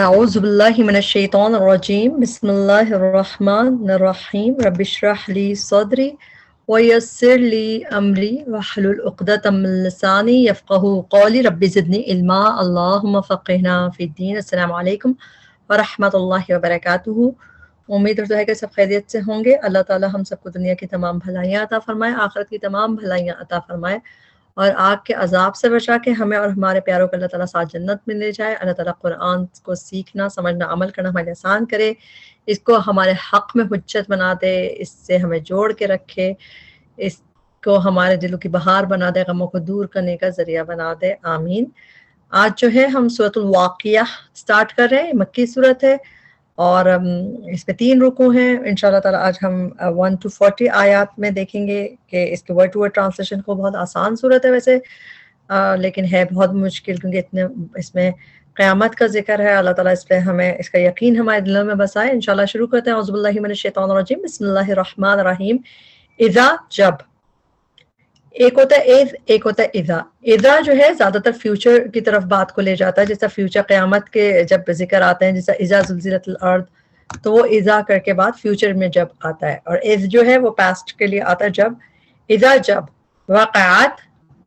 اعوذ باللہ من الشیطان الرجیم بسم اللہ الرحمن الرحیم رب اشرح لی صدری ویسر لی امری واحلل عقدۃ من لسانی یفقہوا قولی رب زدنی علما اللہم فقہنا فی الدین۔ السلام علیکم ورحمۃ اللہ وبرکاتہ۔ امید کرتا ہے کہ سب خیریت سے ہوں گے۔ اللہ تعالی ہم سب کو دنیا کی تمام بھلائیاں عطا فرمائے، آخرت کی تمام بھلائیاں عطا فرمائے اور آگ کے عذاب سے بچا کے ہمیں اور ہمارے پیاروں کو اللہ تعالیٰ ساتھ جنت میں لے جائے۔ اللہ تعالیٰ قرآن کو سیکھنا، سمجھنا، عمل کرنا ہمارے آسان کرے، اس کو ہمارے حق میں حجت بنا دے، اس سے ہمیں جوڑ کے رکھے، اس کو ہمارے دلوں کی بہار بنا دے، غموں کو دور کرنے کا ذریعہ بنا دے، آمین۔ آج جو ہے ہم سورۃ الواقعہ سٹارٹ کر رہے ہیں، مکی سورت ہے اور اس میں 3 رکوع ہیں۔ انشاءاللہ تعالیٰ آج ہم 1 to 40 آیات میں دیکھیں گے کہ اس کے ورڈ ٹو ورڈ ٹرانسلیشن کو بہت آسان صورت ہے ویسے، لیکن ہے بہت مشکل کیونکہ اتنے اس میں قیامت کا ذکر ہے۔ اللہ تعالیٰ اس پہ ہمیں اس کا یقین ہمارے دلوں میں بسائے۔ انشاءاللہ شروع کرتے ہیں۔ اعوذ باللہ من الشیطان الرجیم بسم اللہ الرحمن الرحیم۔ اذا، جب، ایک ہوتا ہے اذ، ایک ہوتا ہے اذا۔ اذا جو ہے زیادہ تر فیوچر کی طرف بات کو لے جاتا ہے، جیسا فیوچر قیامت کے جب ذکر آتے ہیں، جیسا اذا زلزلت الارض، تو وہ اذا کر کے بعد فیوچر میں جب آتا ہے، اور اذ جو ہے وہ پاسٹ کے لیے آتا ہے جب۔ اذا جب، وقعت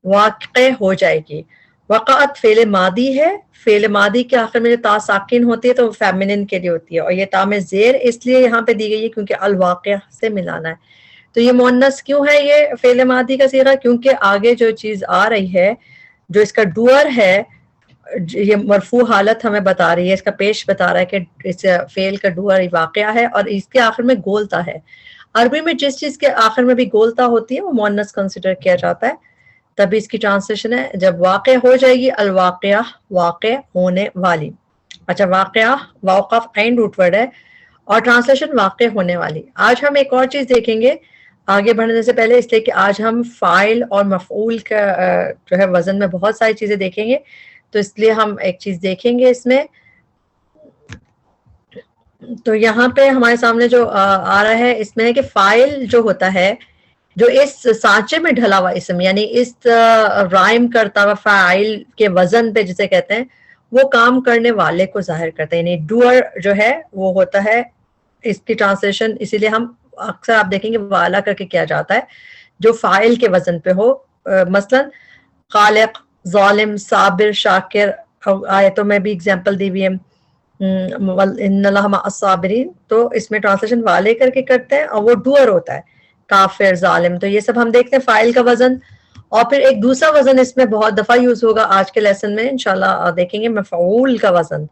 واقع ہو جائے گی۔ وقعت فعل ماضی ہے، فعل ماضی کے آخر میں جو تا ساکن ہوتی ہے تو وہ فیمنن کے لیے ہوتی ہے، اور یہ تا میں زیر اس لیے یہاں پہ دی گئی ہے کیونکہ الواقع سے ملانا ہے۔ تو یہ مؤنث کیوں ہے یہ فعل ماضی کا صیغہ؟ کیونکہ آگے جو چیز آ رہی ہے، جو اس کا ڈوئر ہے، یہ مرفوع حالت ہمیں بتا رہی ہے، اس کا پیش بتا رہا ہے کہ اس فعل کا ڈوئر واقعہ ہے اور اس کے آخر میں گولتا ہے۔ عربی میں جس چیز کے آخر میں بھی گولتا ہوتی ہے وہ مؤنث کنسیڈر کیا جاتا ہے، تبھی اس کی ٹرانسلیشن ہے جب واقع ہو جائے گی، الواقعہ واقع ہونے والی۔ اچھا، واقعہ واقف عین روٹ ورڈ ہے اور ٹرانسلیشن واقع ہونے والی۔ آج ہم ایک اور چیز دیکھیں گے آگے بڑھنے سے پہلے، اس لیے کہ آج ہم فاعل اور مفعول کا جو ہے وزن میں بہت ساری چیزیں دیکھیں گے، تو اس لیے ہم ایک چیز دیکھیں گے اس میں۔ تو یہاں پہ ہمارے سامنے جو آ رہا ہے اس میں ہے کہ فاعل جو ہوتا ہے، جو اس سانچے میں ڈھلا ہوا اسم، یعنی اس رائم کرتا ہوا فاعل کے وزن پہ جسے کہتے ہیں، وہ کام کرنے والے کو ظاہر کرتا ہے، یعنی ڈوئر جو ہے وہ ہوتا ہے۔ اس کی ٹرانسلیشن اسی لیے ہم اکثر آپ دیکھیں گے والا کر کے کیا جاتا ہے جو فاعل کے وزن پہ ہو، مثلا خالق، ظالم، صابر، شاکر، آیتوں میں بھی اگزامپل دی ہوئی ہے، ان اللہ مع الصابرین، تو اس میں ٹرانسلیشن والے کر کے کرتے ہیں اور وہ ڈوئر ہوتا ہے، کافر، ظالم۔ تو یہ سب ہم دیکھتے ہیں فاعل کا وزن، اور پھر ایک دوسرا وزن اس میں بہت دفعہ یوز ہوگا آج کے لیسن میں انشاءاللہ دیکھیں گے، مفعول کا وزن۔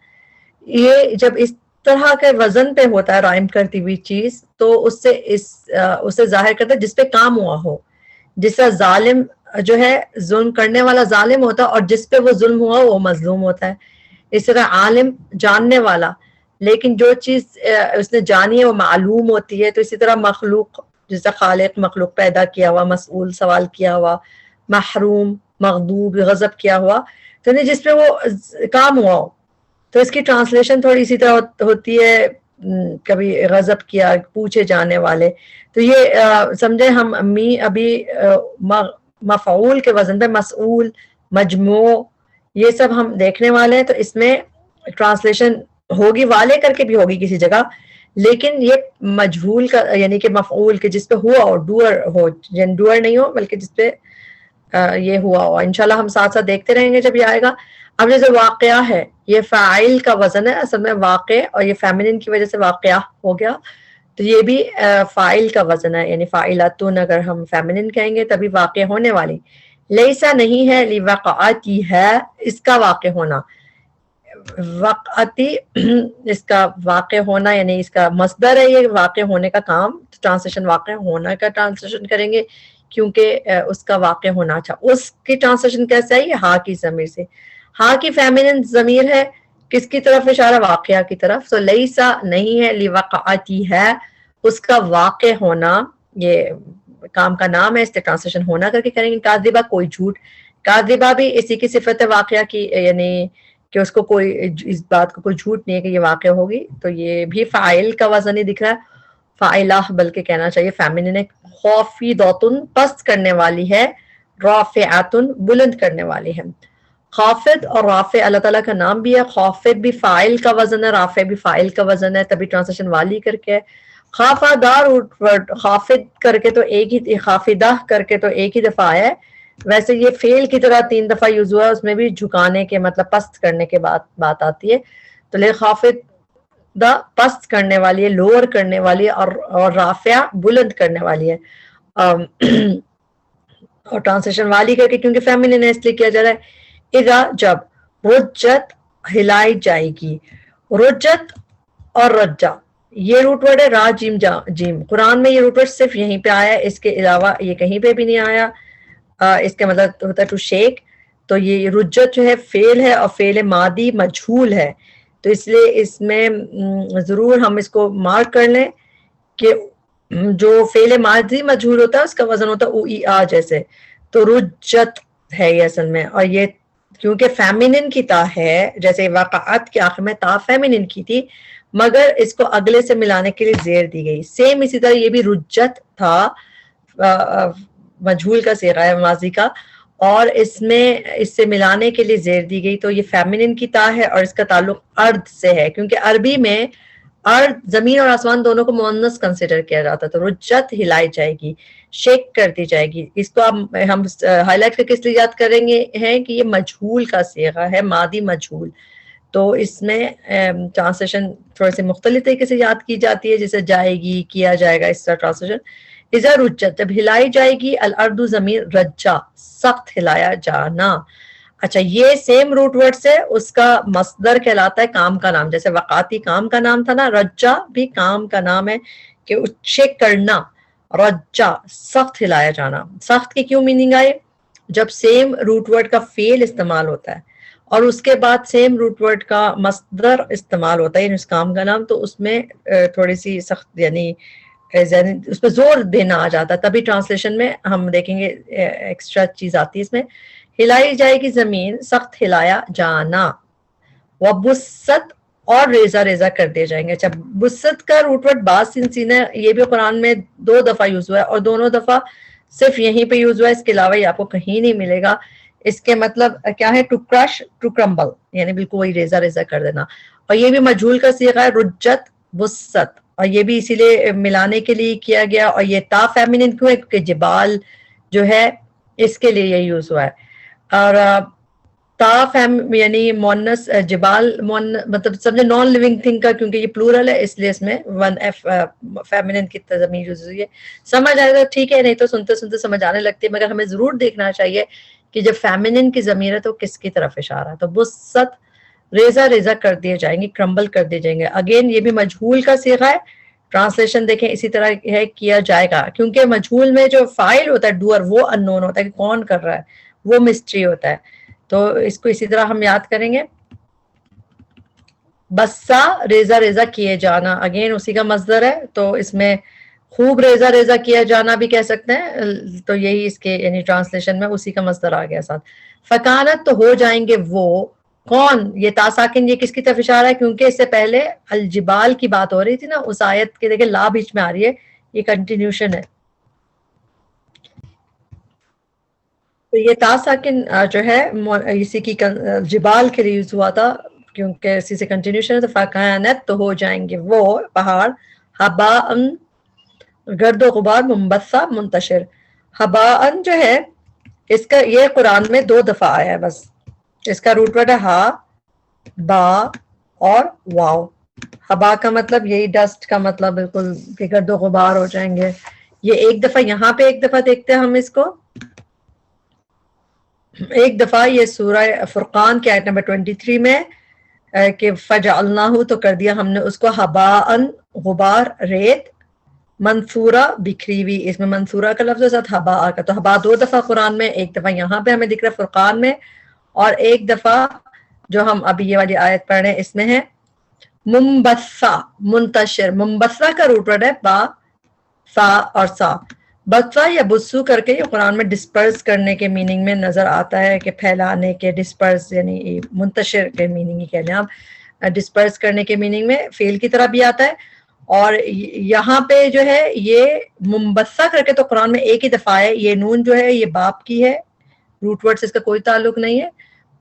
یہ جب اس طرح کے وزن پہ ہوتا ہے رائم کرتی ہوئی چیز، تو اسے ظاہر کرتا ہے جس پہ کام ہوا ہو، جس طرح ظالم جو ہے ظلم کرنے والا ظالم ہوتا ہے اور جس پہ وہ ظلم ہوا وہ مظلوم ہوتا ہے۔ اس طرح عالم جاننے والا، لیکن جو چیز اس نے جانی ہے وہ معلوم ہوتی ہے۔ تو اسی طرح مخلوق، جیسا خالق مخلوق پیدا کیا ہوا، مسئول سوال کیا ہوا، محروم مغضوب غضب کیا ہوا، تو جس پہ وہ کام ہوا ہو۔ تو اس کی ٹرانسلیشن تھوڑی اسی طرح ہوتی ہے، کبھی غضب کیا، پوچھے جانے والے۔ تو یہ سمجھے ہم ابھی مفعول کے وزن پہ مسئول، مجموع، یہ سب ہم دیکھنے والے ہیں۔ تو اس میں ٹرانسلیشن ہوگی والے کر کے بھی ہوگی کسی جگہ، لیکن یہ مجہول کا یعنی کہ مفعول کے جس پہ ہوا ہو، ڈوئر ہو، یعنی ڈوئر نہیں ہو بلکہ جس پہ یہ ہوا ہو۔ انشاءاللہ ہم ساتھ ساتھ دیکھتے رہیں گے جب یہ آئے گا۔ اب جیسے واقعہ ہے، یہ فاعل کا وزن ہے اصل میں واقع، اور یہ فیمنن کی وجہ سے واقعہ ہو گیا، تو یہ بھی فاعل کا وزن ہے، یعنی فاعلاتن اگر ہم فیمنن کہیں گے تبھی واقع ہونے والی۔ لیسا نہیں ہے، لوقعتی ہے اس کا واقع ہونا، وقعتی اس کا واقع ہونا یعنی اس کا مصدر ہے، یہ واقع ہونے کا کام، ٹرانسلیشن واقع ہونا کا ٹرانسلیشن کریں گے کیونکہ اس کا واقع ہونا۔ اچھا، اس کی ٹرانسلیشن کیسے ہے؟ یہ ہا کی ضمیر سے، ہا کی فیمنن ضمیر ہے، کس کی طرف اشارہ؟ واقعہ کی طرف۔ تو لیسا نہیں ہے، لوقعتی ہے اس کا واقع ہونا، یہ کام کا نام ہے، اس کے ٹرانسلیشن ہونا کر کے کریں گے۔ کاذبہ کوئی جھوٹ، کاذبہ بھی اسی کی صفت ہے واقعہ کی، یعنی کہ اس کو کوئی اس بات کو کوئی جھوٹ نہیں ہے کہ یہ واقع ہوگی، تو یہ بھی فاعل کا وزن ہی دکھ رہا ہے، فاعلہ بلکہ کہنا چاہیے، فیمنن ہے۔ خافضۃ پست کرنے والی ہے، رافعۃ بلند کرنے والی ہے۔ خافض اور رافع اللہ تعالیٰ کا نام بھی ہے. خافض بھی فاعل کا وزن ہے, رافع بھی فاعل کا وزن ہے, تبھی ٹرانسلیشن والی کر کے ہے. خافدار ورڈ خافض کر کے تو ایک ہی, خافدہ کر کے تو ایک ہی دفعہ آیا ہے. ویسے یہ فعل کی طرح 3 دفعہ یوز ہوا ہے, اس میں بھی جھکانے کے مطلب پست کرنے کے بات آتی ہے. تو لے خافدہ پست کرنے والی ہے, لوور کرنے والی ہے, اور رافع بلند کرنے والی ہے. اور ٹرانسلیشن والی کر کے کیونکہ فیمینن ہے اس لیے کیا جا رہا ہے. اذا جب رجت ہلائی جائے گی, رجت اور رجا یہ روٹ ورڈ ہے, را جیم جا جیم. قرآن میں یہ روٹ ورڈ صرف یہیں پہ آیا ہے, اس کے علاوہ یہ کہیں پہ بھی نہیں آیا. اس کا مطلب ہوتا ہے ٹو شیک. تو یہ رجت جو ہے فعل ہے اور فعل ماضی مجہول ہے, تو اس لیے اس میں ضرور ہم اس کو مارک کر لیں کہ جو فعل ماضی مجہول ہوتا ہے اس کا وزن ہوتا ہے او ای آ جیسے. تو رجت ہے یہ اصل میں, اور یہ کیونکہ فیمینن کی تا ہے, جیسے واقعات کے آخر میں تا فیمینن کی تھی, مگر اس کو اگلے سے ملانے کے لیے زیر دی گئی. سیم اسی طرح یہ بھی رجت تھا, مجہول کا صیغہ ہے ماضی کا, اور اس میں اس سے ملانے کے لیے زیر دی گئی. تو یہ فیمینن کی تا ہے اور اس کا تعلق ارض سے ہے, کیونکہ عربی میں ارض زمین اور آسمان دونوں کو مؤنث کنسیڈر کیا جاتا. تو رجت ہلائی جائے گی, شیک کر دی جائے گی. اس کو ہم ہائی لائٹ کر کے اس لیے یاد کریں گے ہیں کہ یہ مجہول کا صیغہ ہے, ماضی مجہول. تو اس میں ٹرانسلیشن تھوڑے سے مختلف طریقے سے یاد کی جاتی ہے, جیسے جائے گی, کیا جائے گا, اس طرح ٹرانسلیشن. اذا رجت جب ہلائی جائے گی, الارض زمین, رجا سخت ہلایا جانا. اچھا یہ سیم روٹ ورڈ سے اس کا مصدر کہلاتا ہے کام کا نام, جیسے وقاتی کام کا نام تھا نا, رجا بھی کام کا نام ہے کہ چیک کرنا. رجا سخت ہلایا جانا. سخت کی کیوں میننگ آئے؟ جب سیم روٹ ورڈ کا فعل استعمال ہوتا ہے اور اس کے بعد سیم روٹ ورڈ کا مصدر استعمال ہوتا ہے, یعنی اس کام کا نام, تو اس میں تھوڑی سی سخت یعنی اس پہ زور دینا آ جاتا ہے. تبھی ٹرانسلیشن میں ہم دیکھیں گے ایکسٹرا چیز آتی ہے اس میں. ہلائی جائے گی زمین, سخت ہلایا جانا. وبست اور ریزہ ریزہ کر دیے جائیں گے. اچھا بست کا روٹ ورڈ باس سین ہے, یہ بھی قرآن میں 2 دفعہ یوز ہوا ہے, اور دونوں دفعہ صرف یہیں پہ یوز ہوا ہے, اس کے علاوہ یہ آپ کو کہیں نہیں ملے گا. اس کے مطلب کیا ہے؟ ٹو کرش, ٹو کرمبل, یعنی بالکل وہی ریزہ ریزہ کر دینا. اور یہ بھی مجہول کا صیغہ ہے, رجت بست, اور یہ بھی اسی لیے ملانے کے لیے کیا گیا. اور یہ تا فیمینن کیوں ہے؟ کیونکہ جبال جو ہے اس کے لیے یہ یوز ہوا ہے. اور تا یعنی مونس جبال مطلب سمجھے نان لیونگ تھنگ کا, کیونکہ یہ پلورل ہے اس لیے اس میں 1F فیمینن کی ضمیر یوز ہوئی ہے. سمجھ آئے تو ٹھیک ہے, نہیں تو سنتے سنتے سمجھ آنے لگتی ہے, مگر ہمیں ضرور دیکھنا چاہیے کہ جب فیمینن کی ضمیر ہے تو کس کی طرف اشارہ ہے. تو بست ریزہ ریزہ کر دیے جائیں گے, کرمبل کر دیے جائیں گے. اگین یہ بھی مجہول کا صیغہ ہے, ٹرانسلیشن دیکھیں اسی طرح ہے, کیا جائے گا, کیونکہ مجہول میں جو فاعل ہوتا ہے ڈوئر وہ ان نون ہوتا ہے کہ کون کر رہا ہے, وہ مسٹری ہوتا ہے. تو اس کو اسی طرح ہم یاد کریں گے. بسا ریزہ ریزہ کیے جانا, اگین اسی کا مصدر ہے, تو اس میں خوب ریزہ ریزہ کیا جانا بھی کہہ سکتے ہیں. تو یہی اس کے یعنی ٹرانسلیشن میں اسی کا مصدر آ گیا ساتھ. فکانت تو ہو جائیں گے وہ, کون؟ یہ تا ساکن, یہ کس کی طرف اشارہ ہے؟ کیونکہ اس سے پہلے الجبال کی بات ہو رہی تھی نا, اس آیت کے دیکھیں لا بیچ میں آ رہی ہے, یہ کنٹینیوشن ہے. تو یہ تا ساکن جو ہے اسی کی جبال کے لیے یوز ہوا تھا, کیونکہ اسی سے کنٹینیوشن ہے. تو فکانت تو ہو جائیں گے وہ پہاڑ, ہباءً گرد و غبار, منبثہ منتشر. ہباءً جو ہے اس کا یہ قرآن میں 2 دفعہ آیا ہے بس. اس کا روٹ ورڈ ہے ہا, با اور واو. ہبا کا مطلب یہی ڈسٹ کا مطلب, بالکل کہ گرد و غبار ہو جائیں گے. یہ ایک دفعہ یہاں پہ, ایک دفعہ دیکھتے ہیں ہم اس کو, ایک دفعہ یہ سورہ فرقان کے آیت نمبر 23 میں کہ فجعلناہ, تو کر دیا ہم نے اس کو ہباءً غبار, ریت, منثورہ بکھری ہوئی. اس میں منثورہ کا لفظ ہے ساتھ ہباء کا. تو ہباء 2 دفعہ قرآن میں, ایک دفعہ یہاں پہ ہمیں دکھ رہا ہے فرقان میں, اور ایک دفعہ جو ہم ابھی یہ والی آیت پڑھ رہے ہیں اس میں ہے منبثہ منتشر. منبثہ کا روٹ ورڈ ہے با, سا اور سا. بثہ یا بسو کر کے یہ قرآن میں ڈسپرس کرنے کے میننگ میں نظر آتا ہے, کہ پھیلانے کے, ڈسپرس یعنی منتشر کے میننگ ہی کہہ لیں آپ, ڈسپرس کرنے کے میننگ میں فعل کی طرح بھی آتا ہے. اور یہاں پہ جو ہے یہ منبثہ کر کے تو قرآن میں ایک ہی دفعہ ہے. یہ نون جو ہے یہ باپ کی ہے, روٹ ورڈ سے اس کا کوئی تعلق نہیں ہے,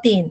3।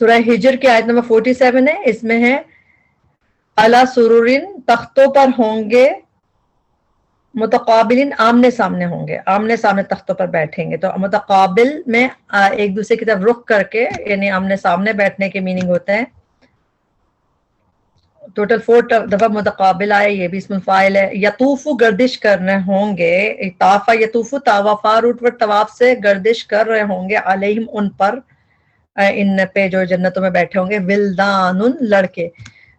سورہ ہجر کی آیت نمبر 47 ہے، اس میں ہے علی سرورن، تختوں پر ہوں گے، متقابلین، آمنے سامنے ہوں گے، آمنے سامنے تختوں پر بیٹھیں گے. تو متقابل میں ایک دوسرے کی طرف رخ کر کے، یعنی آمنے سامنے بیٹھنے کے میننگ ہوتے ہیں. ٹوٹل 4 دفعہ متقابل آئے، یہ بھی اسم فاعل ہے. یطوف، گردش کرنے ہوں گے، طافہ یطوف، طوافا روٹ ورڈ طواف سے گردش کر رہے ہوں گے، علیہم ان پر، ان پہ جو جنتوں میں بیٹھے ہوں گے، ولدان، لڑکے.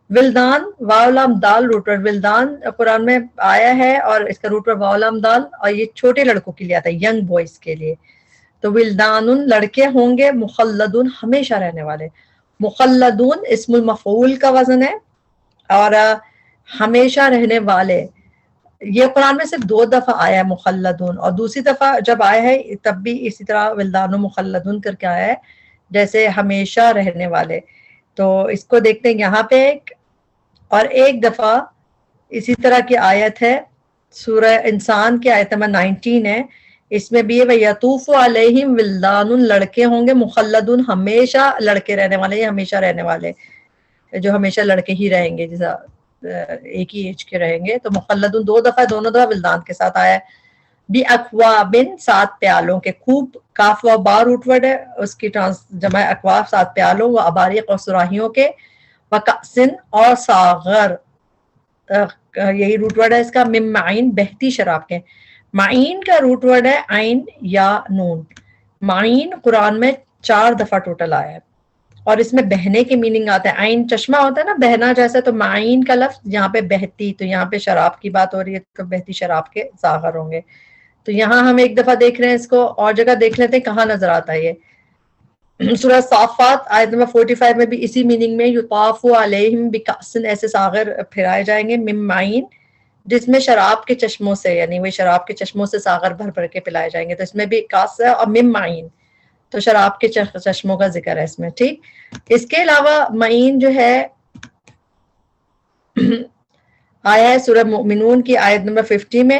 ولدان واو لام دال روٹ ورڈ، ولدان قرآن میں آیا ہے اور اس کا روٹ ورڈ واو لام دال، اور یہ چھوٹے لڑکوں کے لیے آتا ہے، ینگ بوائز کے لیے. تو ولدان لڑکے ہوں گے، مخلدون ہمیشہ رہنے والے. مخلدون اسم المفعول کا وزن ہے، اور ہمیشہ رہنے والے. یہ قرآن میں صرف 2 دفعہ آیا ہے مخلدون، اور دوسری دفعہ جب آیا ہے تب بھی اسی طرح ولدان و مخلدون کر کے آیا ہے، جیسے ہمیشہ رہنے والے. تو اس کو دیکھتے ہیں یہاں پہ اور ایک دفعہ اسی طرح کی آیت ہے سورہ انسان کی آیت نمبر 19 ہے، اس میں بھی یطوف علیہم ولدان، لڑکے ہوں گے، مخلدون ہمیشہ لڑکے رہنے والے، یہ ہمیشہ رہنے والے جو ہمیشہ لڑکے ہی رہیں گے، جیسا ایک ہی ایج کے رہیں گے. تو مخلدون 2 دفعہ، دونوں دفعہ ولدان کے ساتھ آیا ہے. بی اکوابن، 7 پیالوں کے. خوب کاف و با روٹ ورڈ ہے، اس کی جمع اکواب 7 پیالوں، و اباریق اور سراہیوں کے، و کأسن اور ساغر، یہی روٹ ورڈ ہے اس کا، من معین، بہتی شراب کے. معین کا روٹ ورڈ ہے عین یا نون. معین قرآن میں 4 دفعہ ٹوٹل آیا ہے، اور اس میں بہنے کے میننگ آتا ہے. عین چشمہ ہوتا ہے نا بہنا جیسا، تو معین کا لفظ یہاں پہ بہتی، تو یہاں پہ شراب کی بات ہو رہی ہے، تو بہتی شراب کے ساغر ہوں گے. تو یہاں ہم ایک دفعہ دیکھ رہے ہیں اس کو، اور جگہ دیکھ لیتے ہیں کہاں نظر آتا ہے. یہ سورہ صافات آیت نمبر 45 میں بھی اسی میننگ میں، یطاف علیہم بکأسن، ایسے ساغر پھرائے جائیں گے، من معین، جس میں شراب کے چشموں سے، یعنی وہ شراب کے چشموں سے ساغر بھر بھر کے پلائے جائیں گے. تو اس میں بھی کاس ہے، اور من معین، تو شراب کے چشموں کا ذکر ہے اس میں. ٹھیک. اس کے علاوہ معین جو ہے آیا ہے سورہ مؤمنون کی آیت نمبر 50 میں.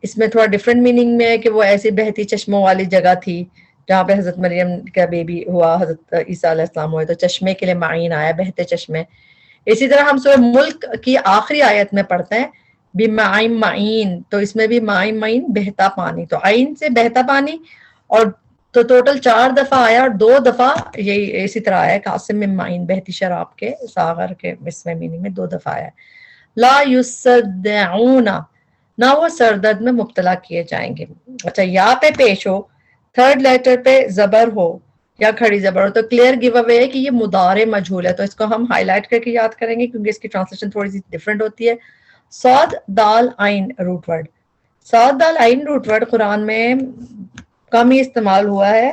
اس میں تھوڑا ڈفرینٹ میننگ میں ہے کہ وہ ایسی بہتی چشموں والی جگہ تھی جہاں پہ حضرت مریم کا بیبی ہوا، حضرت عیسیٰ علیہ السلام ہوئے، تو چشمے کے لیے معین آیا، بہتے چشمے. اسی طرح ہم سورہ ملک کی آخری آیت میں پڑھتے ہیں بمعین معین، تو اس میں بھی معین معین، بہتا پانی. تو عین سے بہتا پانی، اور تو ٹوٹل 4 دفعہ آیا، اور 2 دفعہ یہی اسی طرح آیا قاسم من معین، بہتی شراب کے ساغر کے، اس میں میننگ میں 2 دفعہ آیا. لا یصدعون، نہ وہ سردرد میں مبتلا کیے جائیں گے. اچھا، یا پہ پیش ہو، 3rd لیٹر پہ زبر ہو یا کھڑی زبر ہو، تو کلیئر گیو اوے ہے کہ یہ مضارع مجہول ہے. تو اس کو ہم ہائی لائٹ کر کے یاد کریں گے کیونکہ اس کی ٹرانسلیشن تھوڑی سی ڈفرینٹ ہوتی ہے. صاد دال عین روٹ ورڈ. صاد دال عین روٹ ورڈ قرآن میں کم ہی استعمال ہوا ہے،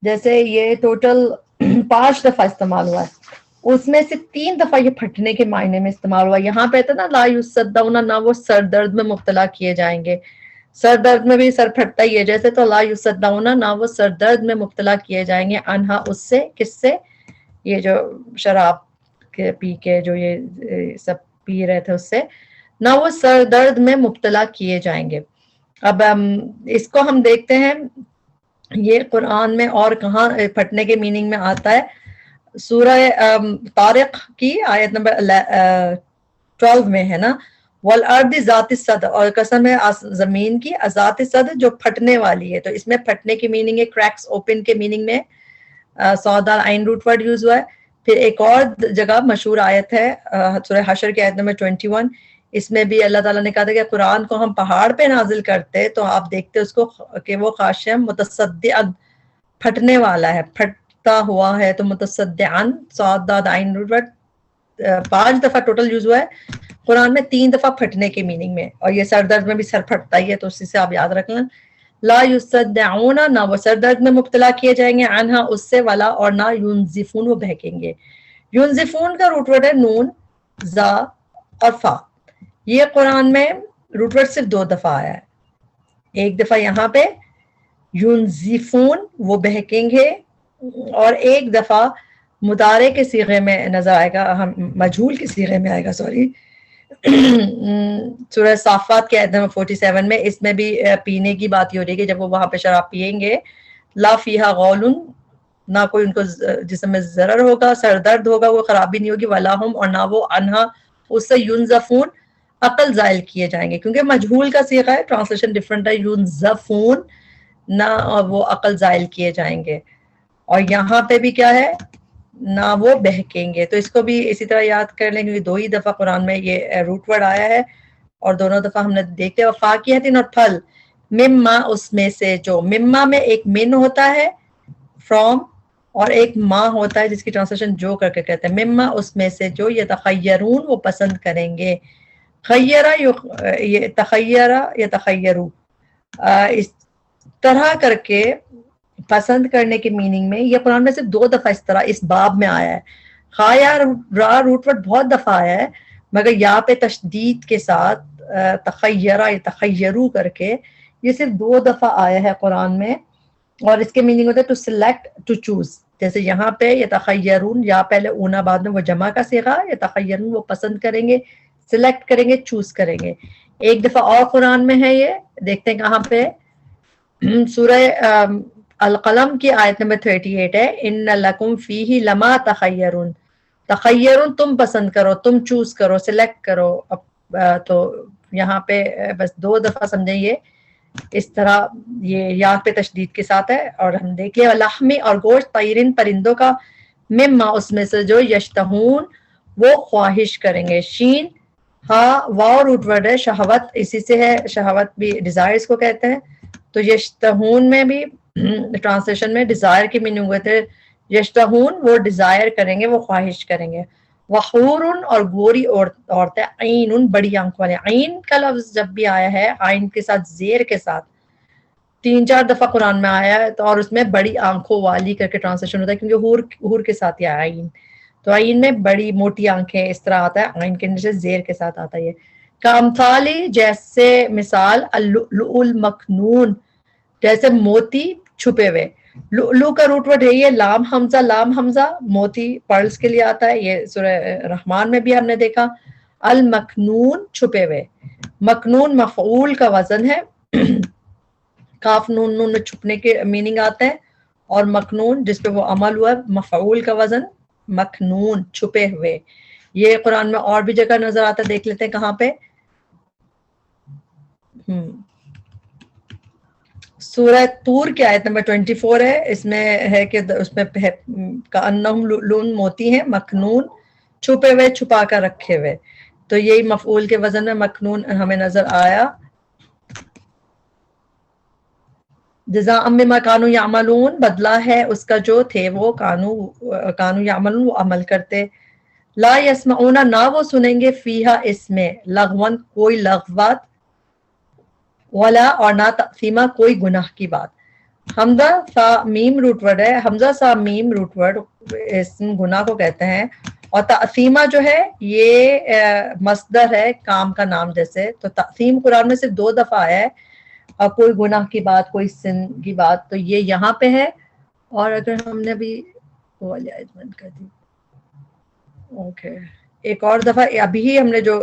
جیسے یہ ٹوٹل 5 دفعہ استعمال ہوا ہے، اس میں سے 3 دفعہ یہ پھٹنے کے معنی میں استعمال ہوا. یہاں پہ تھا نا لا یصدعون، نہ وہ سر درد میں مبتلا کیے جائیں گے. سر درد میں بھی سر پھٹتا ہی ہے جیسے، تو لا یصدعون، نہ وہ سر درد میں مبتلا کیے جائیں گے، انہا، اس سے، کس سے، یہ جو شراب کے پی کے جو یہ سب پی رہے تھے اس سے، نہ وہ سر درد میں مبتلا کیے جائیں گے. اب اس کو ہم دیکھتے ہیں یہ قرآن میں اور کہاں پھٹنے کے میننگ میں آتا ہے. سورہ طارق کی آیت نمبر 12 میں ہے نا، والارض ذات الصدع، اور قسم ہے زمین کی ذات الصدع جو پھٹنے والی ہے. تو اس میں پھٹنے کی میننگ ہے کریکس، اوپن کے میننگ میں سودال عین روٹ ورڈ یوز ہوا ہے. پھر ایک اور جگہ مشہور آیت ہے سورہ حشر کی آیت نمبر 21، اس میں بھی اللہ تعالیٰ نے کہا تھا کہ قرآن کو ہم پہاڑ پہ نازل کرتے تو آپ دیکھتے اس کو کہ وہ خاشعا متصدعا، پھٹنے والا ہے، پھٹتا ہوا ہے. تو متصدعا، صاد داد عین روٹ ورڈ 5 دفعہ ٹوٹل یوز ہوا ہے قرآن میں، 3 دفعہ پھٹنے کے میننگ میں، اور یہ سر درد میں بھی سر پھٹتا ہی ہے، تو اسی سے آپ یاد رکھ لیں. لا یصدعون، نہ وہ سر درد میں مبتلا کیے جائیں گے، عنہا، اس سے، ولا، اور نہ ینزفون، وہ بہکیں گے. ینزفون کا روٹ ورڈ ہے نون، زا اور فا. یہ قرآن میں روٹ ورڈ صرف 2 دفعہ آیا ہے. ایک دفعہ یہاں پہ ینزفون، وہ بہکیں گے، اور ایک دفعہ مضارع کے صیغے میں نظر آئے گا، ہم مجہول کے صیغے میں آئے گا، سوری، سورہ صافات کے آیت نمبر 47 میں. اس میں بھی پینے کی بات ہی ہو رہی ہے کہ جب وہ وہاں پہ شراب پیئیں گے لا فیہا غول، نہ کوئی ان کو جسم میں ضرر ہوگا، سر درد ہوگا، وہ خرابی نہیں ہوگی، ولا ہم، اور نہ وہ انہا اس سے ینزفون عقل زائل کیے جائیں گے، کیونکہ مجہول کا صیغہ ہے، ٹرانسلیشن ڈفرنٹ ہے، ینزفون نہ وہ عقل زائل کیے جائیں گے، اور یہاں پہ بھی کیا ہے، نہ وہ بہکیں گے. تو اس کو بھی اسی طرح یاد کر لیں، کیونکہ 2 ہی دفعہ قرآن میں یہ روٹ ورڈ آیا ہے، اور دونوں دفعہ ہم نے دیکھتے. وفاقیہتن، اور پھل، مما اس میں سے جو، مما میں ایک من ہوتا ہے فرام، اور ایک ماں ہوتا ہے جس کی ٹرانسلیشن جو کر کے کہتے ہیں، مما اس میں سے جو، یتخیرون وہ پسند کریں گے، خیرہ تخیرہ یتخیرو، اس طرح کر کے پسند کرنے کے میننگ میں. یہ قرآن میں صرف 2 دفعہ اس طرح اس باب میں آیا ہے. خایا را روٹ ورڈ بہت دفعہ آیا ہے، مگر یہاں پہ تشدید کے ساتھ تخیرہ یا تخیرو کر کے یہ صرف 2 دفعہ آیا ہے قرآن میں، اور اس کے میننگ ہوتا ہے ٹو سلیکٹ، ٹو چوز. جیسے یہاں پہ یتخیرون، یا پہلے اونا بعد میں وہ جمع کا صیغہ، یتخیرون وہ پسند کریں گے، سلیکٹ کریں گے، چوز کریں گے. ایک دفعہ اور قرآن میں ہے، یہ دیکھتے ہیں کہاں پہ، سورہ القلم کی آیت نمبر 38 ہے، ان لکم فیہ لما تخیرون، تخیرون تم پسند کرو، تم چوز کرو، سلیکٹ کرو. تو یہاں پہ بس 2 دفعہ سمجھیں، یہ اس طرح یہ یا پہ تشدید کے ساتھ ہے. اور ہم دیکھیں لحمی، اور گوشت، طیرن پرندوں کا، مما اس میں سے جو، یشتہون وہ خواہش کریں گے. شین ہاں واو روٹ ورڈ ہے، شہوت اسی سے ہے، شہوت بھی ڈیزائرز کو کہتے ہیں. تو یشتہون میں بھی ٹرانسلیشن میں ڈیزائر کی میننگ ہوئے تھے، یشتہون وہ ڈیزائر کریں گے، وہ خواہش کریں گے. وحورن اور گوری عورتیں، عین بڑی آنکھ والے. عین کا لفظ جب بھی آیا ہے عین کے ساتھ زیر کے ساتھ 3-4 دفعہ قرآن میں آیا ہے، تو اور اس میں بڑی آنکھوں والی کر کے ٹرانسلیشن ہوتا ہے، کیونکہ حور کے ساتھ یہ عین، تو عین میں بڑی موٹی آنکھیں اس طرح آتا ہے، عین کے نیچے زیر کے ساتھ آتا ہے. یہ کامثالی جیسے مثال، اللؤلؤ المکنون جیسے موتی چھپے ہوئے. لؤلؤ کا روٹ ورڈ ہے یہ لام حمزہ، لام حمزہ موتی پرلز کے لیے آتا ہے، یہ سورہ رحمان میں بھی ہم نے دیکھا. المکنون چھپے ہوئے، مکنون مفعول کا وزن ہے، کاف نون نون میں چھپنے کے میننگ آتا ہے، اور مکنون جس پہ وہ عمل ہوا مفعول کا وزن مکنون چھپے ہوئے. یہ قرآن میں اور بھی جگہ نظر آتا ہے، دیکھ لیتے ہیں کہاں پہ. سورہ طور کی آیت نمبر 24 ہے، اس میں ہے کہ اس میں کأنہم لؤلؤ موتی ہیں، مکنون چھپے ہوئے، چھپا کر رکھے ہوئے. تو یہی مفعول کے وزن میں مکنون ہمیں نظر آیا. جزاء بما کانوا یعملون بدلہ ہے اس کا جو تھے وہ کانوا یعملون وہ عمل کرتے. لا یسمعون نہ وہ سنیں گے، فیہا اس میں، لغون کوئی لغو بات، ولا اور نہ تأثیما کوئی گناہ کی بات. حمزہ سا میم روٹ ورڈ ہے، حمزہ سا میم روٹ ورڈ اسم گناہ کو کہتے ہیں، اور تأثیمہ جو ہے یہ مصدر ہے کام کا نام جیسے. تو تأثیم قرآن میں صرف 2 دفعہ آیا ہے، اور کوئی گناہ کی بات، کوئی سن کی بات، تو یہ یہاں پہ ہے. اور اگر ہم نے بھی وہ والی آیت بند کر دی، اوکے ایک اور دفعہ ابھی ہم نے جو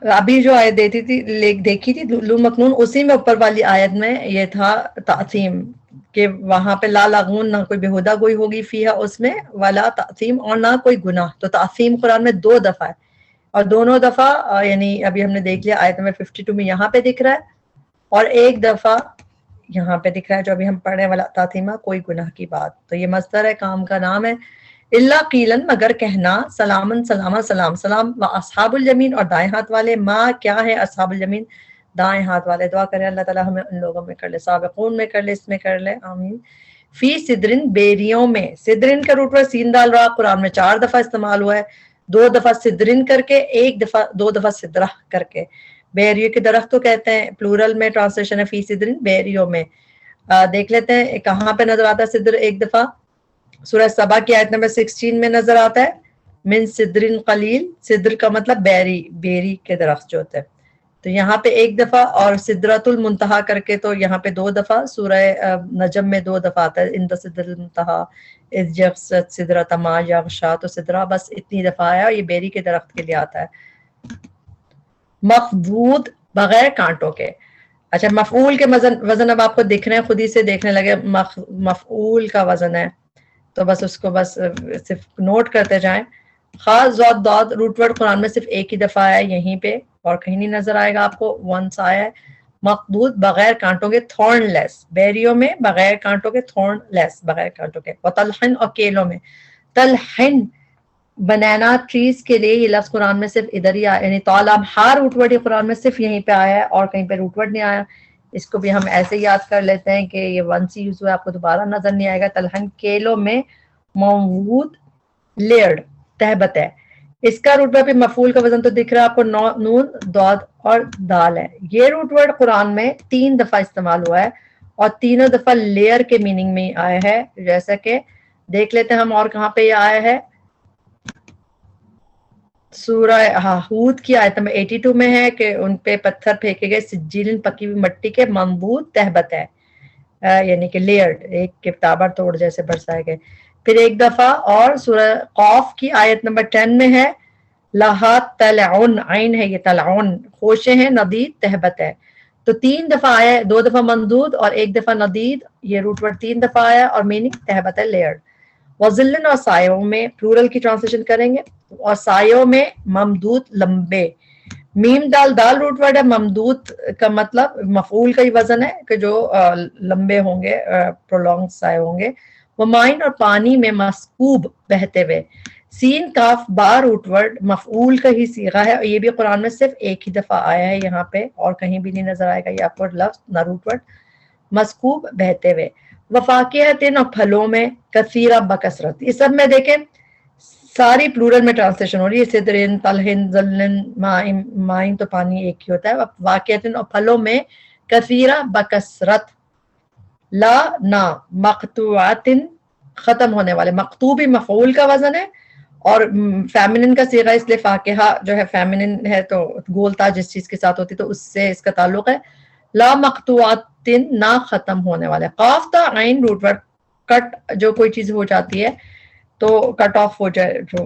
آیت دیکھی تھی لؤلؤ مکنون، اسی میں اوپر والی آیت میں یہ تھا تعظیم، کہ وہاں پہ لا لغون نہ کوئی بےہودہ گوئی ہوگی، فیہا اس میں، ولا تعظیم اور نہ کوئی گناہ. تو تعظیم قرآن میں 2 دفعہ ہے، اور دونوں دفعہ یعنی ابھی ہم نے دیکھ لیا آیت نمبر 52 میں یہاں پہ دکھ رہا ہے، اور ایک دفعہ یہاں پہ دکھ رہا ہے جو ابھی ہم پڑھ رہے ہیں، ولا تعظیما کوئی گناہ کی بات. تو یہ مصدر ہے، کام کا نام ہے. الا قیلن مگر کہنا، سلامن سلامہ سلام سلام، و اصحاب الیمین اور دائیں ہاتھ والے. ما کیا ہے اصحاب الیمین، دائیں ہاتھ والے. دعا کریں اللہ تعالیٰ ہمیں ان لوگوں میں کر لے، سابقون میں کر لے، اس میں کر لے، آمین. فی سدرن بیریوں میں، سدرن کا روٹ ورڈ سین دال را قرآن میں 4 دفعہ استعمال ہوا ہے، 2 دفعہ سدرن کر کے، 2 دفعہ سدرہ کر کے. بیریوں کے درخت کو کہتے ہیں، پلورل میں ٹرانسلیشن ہے فی سدرن، بیریوں میں. دیکھ لیتے ہیں کہاں پہ نظر آتا ہے صدر. ایک دفعہ سورہ سبا کی آیت نمبر 16 میں نظر آتا ہے، من صدر قلیل، صدر کا مطلب بیری کے درخت جو ہوتے ہیں. تو یہاں پہ 1 دفعہ، اور سدرۃ المنتہا کر کے تو یہاں پہ 2 دفعہ، سورہ نجم میں 2 دفعہ آتا ہے، عند سدرۃ المنتہا اذ یغشی سدرۃ ما یغشی. تو سدرہ بس اتنی دفعہ آیا، اور یہ بیری کے درخت کے لیے آتا ہے. مخضود بغیر کانٹوں کے. اچھا مفعول کے وزن اب آپ کو دکھ رہے ہیں، خود ہی سے دیکھنے لگے مفعول کا وزن ہے تو بس اس کو بس صرف نوٹ کرتے جائیں. خاص ضاد داد روٹ ورڈ قرآن میں صرف ایک ہی دفعہ آیا ہے یہیں پہ اور کہیں نہیں نظر آئے گا آپ کو، ونس آیا ہے. مقبوض بغیر کانٹوں کے، تھورن لیس، بیریوں میں بغیر کانٹوں کے، تھورن لیس بغیر کانٹوں کے. وطلحن اور کیلوں میں، تلحن بنانا ٹریز کے لیے یہ لفظ قرآن میں صرف ادھر ہی آیا، یعنی طالب ہر روٹ ورڈ یہ قرآن میں صرف یہیں پہ آیا ہے اور کہیں پہ روٹ ورڈ نہیں آیا. اس کو بھی ہم ایسے یاد کر لیتے ہیں کہ یہ ونس یوز ہوا، آپ کو دوبارہ نظر نہیں آئے گا. تلحن کیلوں میں موجود لیئرڈ تہبت ہے. اس کا روٹ ورڈ پہ مفعول کا وزن تو دکھ رہا ہے آپ کو، نون داد اور دال ہے. یہ روٹ ورڈ قرآن میں 3 دفعہ استعمال ہوا ہے اور تینوں دفعہ لیئر کے میننگ میں آیا ہے. جیسا کہ دیکھ لیتے ہیں ہم اور کہاں پہ یہ آیا ہے. سورہ ہود کی آیت نمبر 82 میں ہے کہ ان پہ پتھر پھینکے گئے سجیل پکی ہوئی مٹی کے منبوط تہبت ہے، یعنی کہ لیئرڈ، ایک کتابر توڑ جیسے برسائے گئے. پھر ایک دفعہ اور سورہ قاف کی آیت نمبر 10 میں ہے لہا تلعن، عین ہے یہ تلعن، خوشے ہیں ندید تہبت ہے. تو 3 دفعہ آیا ہے، 2 دفعہ ممدود اور 1 دفعہ ندید. یہ روٹ ورڈ 3 دفعہ آیا اور میننگ تہبت ہے، لیئرڈ. وزلن اور سایوں میں پلورل کی ٹرانسلیشن کریں گے، اور سایوں میں ممدود لمبے. میم دال دال روٹ ورڈ ہے، ممدود کا مطلب مفعول کا ہی وزن ہے کہ جو لمبے ہوں گے، پرولونگ سائے ہوں گے. وہ مائن اور پانی میں مسکوب بہتے ہوئے. سین کاف با روٹ ورڈ مفعول کا ہی صیغہ ہے اور یہ بھی قرآن میں صرف ایک ہی دفعہ آیا ہے یہاں پہ اور کہیں بھی نہیں نظر آئے گا یہ آپ کو لفظ نہ روٹ ورڈ. مسکوب بہتے ہوئے. وفاقیتن اور پھلوں میں، کثیرہ بکثرت. یہ سب میں دیکھیں ساری پلورل میں ٹرانسلیشن ہو رہی ہے، سدرن تلہن ذلن مائن تو پانی ایک ہی ہوتا ہے. واقعتن اور پھلوں میں، کثیرہ بکثرت. لا نا مقطوعاتن ختم ہونے والے. مقطوع مفعول کا وزن ہے اور فیمنن کا صیغہ، اس لیے فاقہہ جو ہے فیمنن ہے تو گولتا جس چیز کے ساتھ ہوتی تو اس سے اس کا تعلق ہے. لا مقطوعاتن نہ ختم ہونے والے. قاف تا عین روٹ ورڈ کٹ جو کوئی چیز ہو جاتی ہے تو کٹ آف ہو جائے جو،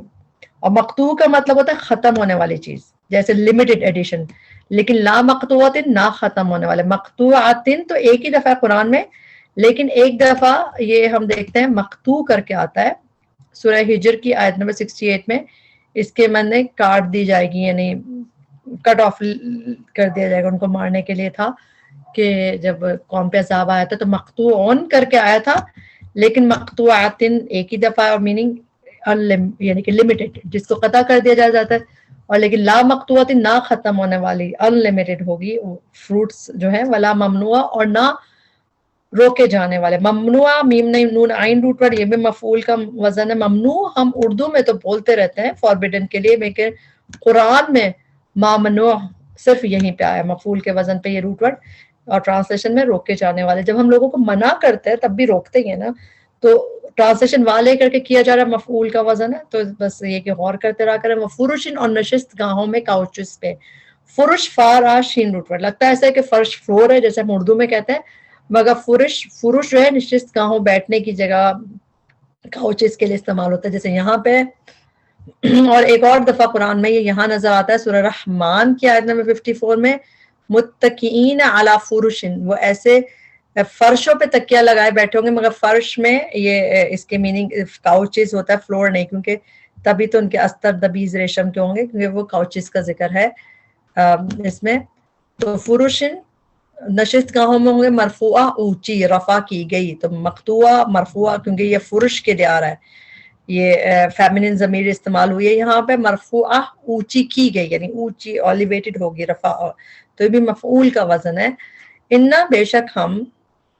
اور مقطوع کا مطلب ہوتا ہے ختم ہونے والی چیز جیسے لمیٹڈ ایڈیشن. لیکن لا مقطوعاتن نہ ختم ہونے والے. مقطوعاتن تو ایک ہی دفعہ قرآن میں، لیکن ایک دفعہ یہ ہم دیکھتے ہیں مقطوع کر کے آتا ہے سورہ ہجر کی آیت نمبر 68 میں. اس کے معنی کاٹ دی جائے گی، یعنی کٹ آف کر دیا جائے گا. ان کو مارنے کے لیے تھا کہ جب قوم پہ عذاب آیا تھا تو مقطوعون کر کے آیا تھا، لیکن مقطوعاتن ایک ہی دفعہ اور میننگ یعنی کہ لمیٹڈ، جس کو قطع کر دیا جاتا ہے. اور لیکن لا مقطوعاتن نہ ختم ہونے والی، ان لمیٹڈ ہوگی فروٹس جو ہیں. ولا ممنوع اور نہ روکے جانے والے. ممنوع میم نہیں نون عین روٹ ورڈ، یہ بھی مفعول کا وزن ہے. ممنوع ہم اردو میں تو بولتے رہتے ہیں فاربیڈن کے لیے، لیکن قرآن میں ممنوع صرف یہیں پہ آیا مفعول کے وزن پہ یہ روٹ ورڈ، اور ٹرانسلیشن میں روکے جانے والے. جب ہم لوگوں کو منع کرتے ہیں تب بھی روکتے ہی ہیں نا، تو ٹرانسلیشن والے کر کے کیا جا رہا ہے مفعول کا وزن ہے. تو بس یہ کہ غور کرتے رہا کریں. فرشن اور نشست گاہوں میں، کاؤچز پہ. فرش فارا شین روٹ ورڈ، لگتا ہے ایسا ہے کہ فرش فلور ہے جیسے ہم اردو میں کہتے ہیں، مگر فرش جو ہے نشست گاہوں بیٹھنے کی جگہ کاؤچز کے لیے استعمال ہوتا ہے جیسے یہاں پہ. اور ایک اور دفعہ قرآن میں یہ یہاں نظر آتا ہے سورہ رحمان کی آیت نمبر 54 میں متکئین علی فرشن، وہ ایسے فرشوں پہ تکیہ لگائے بیٹھے ہوں گے، مگر فرش میں یہ اس کے میننگ کاؤچز ہوتا ہے، فلور نہیں، کیونکہ تبھی تو ان کے استر دبیز ریشم کے ہوں گے کیونکہ وہ کاؤچز کا ذکر ہے اس میں. تو فرشن نشست گاہوں میں ہوں گے، مرفوعہ اونچی، رفع کی گئی. تو مقطوعہ مرفوعہ کیونکہ یہ فرش کے لیے آ رہا ہے، یہ فیمنن ضمیر استعمال ہوئی ہے یہاں پہ. مرفوعہ اونچی کی گئی، یعنی اونچی ایلیویٹڈ ہوگی، رفع. تو یہ بھی مفعول کا وزن ہے. انا بے شک ہم،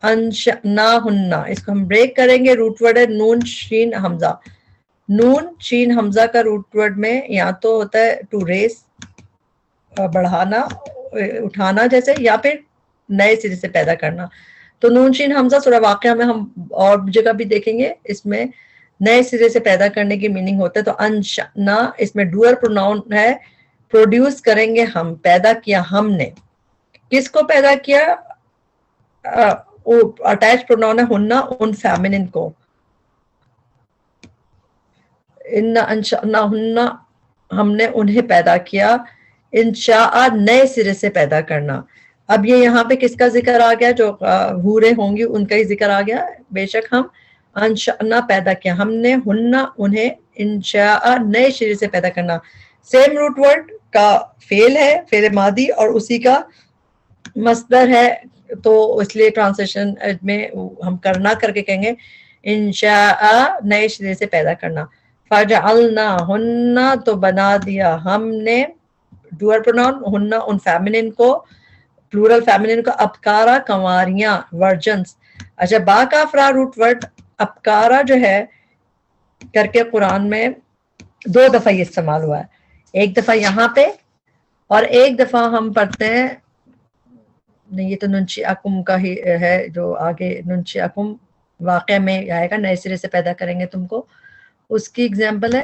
انشأناہن، اس کو ہم بریک کریں گے. روٹ ورڈ ہے نون شین حمزہ. نون شین حمزہ کا روٹ ورڈ میں یا تو ہوتا ہے ٹو ریس، بڑھانا، اٹھانا جیسے، یا پھر نئے سرے سے پیدا کرنا. تو نون شین حمزہ سورہ واقعہ میں ہم اور جگہ بھی دیکھیں گے، اس میں نئے سرے سے پیدا کرنے کی میننگ ہوتا ہے. تو انشأنا اس میں ڈوئر پروناؤن ہے، پروڈیوس کریں گے ہم، پیدا کیا ہم نے. کس کو پیدا کیا؟ اٹیچ پروناؤن ہے ہننا، ان فیمنن کو. ان انشأناہن، ہم نے انہیں پیدا کیا. انشاء نئے سرے سے پیدا کرنا. اب یہ یہاں پہ کس کا ذکر آ گیا؟ جو حوریں ہوں گی ان کا ہی ذکر آ گیا. بے شک ہم انشأنا پیدا کیا، ہم نے ہننا انہیں انشاء نئے شریر سے پیدا کرنا. سیم روٹ ورڈ کا فعل ہے، فعل ماضی، اور اسی کا مصدر ہے، تو اس لیے ٹرانسلیشن میں ہم کرنا کر کے کہیں گے انشاء نئے شریر سے پیدا کرنا. فجعلنا ہننا تو بنا دیا ہم نے، ڈوئر پروناؤن ہننا ان فیمنن کو، پلورل فیمنن کو، ابکارا کنواریاں، ورجنس. اچھا با کافرا روٹ ورڈ ابکارا جو ہے کر کے قرآن میں 2 دفعہ یہ استعمال ہوا ہے. ایک دفعہ یہاں پہ اور ایک دفعہ ہم پڑھتے ہیں، نہیں یہ تو ننشئکم کا ہی ہے، جو آگے ننشئکم واقعہ میں آئے گا، نئے سرے سے پیدا کریں گے تم کو. اس کی اگزامپل ہے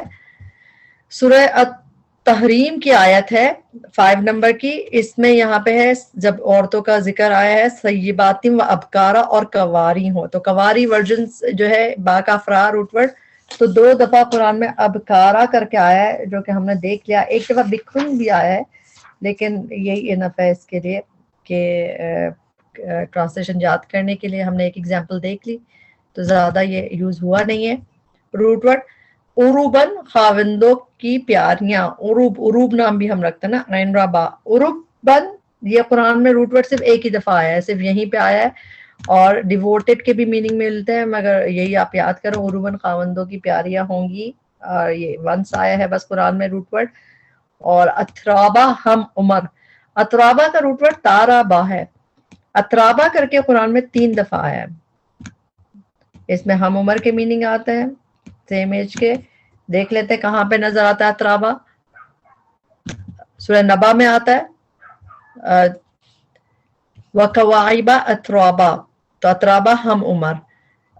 سورہ التحریم کی آیت ہے 5 نمبر کی. اس میں یہاں پہ ہے جب عورتوں کا ذکر آیا ہے سیباتم و ابکارا اور کواری ہو، تو کواری ورژنس جو ہے با کا فرا روٹ ورڈ، تو 2 دفعہ قرآن میں ابکارا کر کے آیا ہے، جو کہ ہم نے دیکھ لیا. ایک دفعہ بکھن بھی آیا ہے، لیکن یہی انف ہے اس کے لیے کہ ٹرانسلیشن یاد کرنے کے لیے ہم نے ایک ایگزامپل دیکھ لی، تو زیادہ یہ یوز ہوا نہیں ہے. روٹ ورڈ عروبن خاوندوں کی پیاریاں، عروب، عروب نام بھی ہم رکھتے ہیں نا، عین را با. عروبن یہ قرآن میں روٹ ورڈ صرف ایک ہی دفعہ آیا ہے، صرف یہیں پہ آیا ہے، اور ڈیووٹڈ کے بھی میننگ ملتے ہیں، مگر یہی آپ یاد کرو عروبن خاوندوں کی پیاریاں ہوں گی، اور یہ ونس آیا ہے بس قرآن میں روٹ ورڈ. اور اترابا ہم عمر، اترابا کا روٹ ورڈ تارابا ہے. اترابا کر کے قرآن میں 3 دفعہ آیا ہے. اس میں ہم عمر کے میننگ آتے ہیں سیم ایج کے. دیکھ لیتے کہاں پہ نظر آتا ہے اترابا. سورہ نبا میں آتا ہے وَكَوَاعِبَ اترابا، تو اترابا ہم عمر،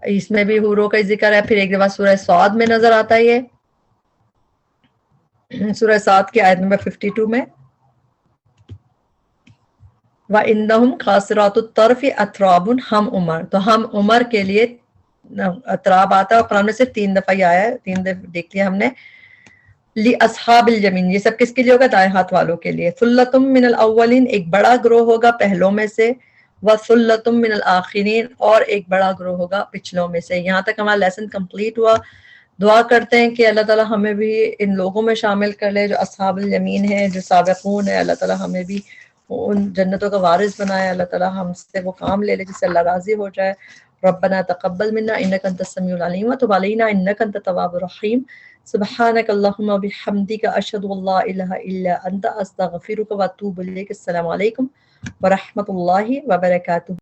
اس میں بھی حوروں کا ذکر ہے. پھر ایک دفعہ سورہ صاد میں نظر آتا ہے، یہ سورہ صاد کی آیت نمبر 52 میں وَإِنَّهُمْ قَاصِرَاتُ الطَّرْفِ أَتْرَابٌ ہم عمر، تو ہم عمر کے لیے اتراب آتا ہے، اور قرآن میں صرف 3 دفعہ ہی آیا ہے، 3 دفعہ دیکھ لیا ہم نے. لِأَصْحَابِ الْيَمِينِ، یہ سب کس کے لیے ہوگا؟ دائیں ہاتھ والوں کے لیے. ثُلَّةٌ مِّنَ الْأَوَّلِينَ، ایک بڑا گروہ ہوگا پہلوں میں سے، وَثُلَّةٌ مِّنَ الْآخِرِينَ، اور ایک بڑا گروہ ہوگا پچھلوں میں سے. یہاں تک ہمارا لیسن کمپلیٹ ہوا. دعا کرتے ہیں کہ اللہ تعالیٰ ہمیں بھی ان لوگوں میں شامل کر لے جو اصحاب الیمین ہیں، جو سابقون ہیں. اللہ تعالیٰ ہمیں بھی ان جنتوں کا وارث بنائے. اللہ تعالیٰ ہم سے وہ کام لے لے جس سے اللہ راضی ہو جائے. ربنا تقبل منا انک انت السمیع العلیم وتب علینا انک انت التواب الرحیم. سبحانک اللہم وبحمدک اشہد ان لا الہ الا انت استغفرک واتوب الیک. السلام علیکم ورحمۃ اللہ وبرکاتہ.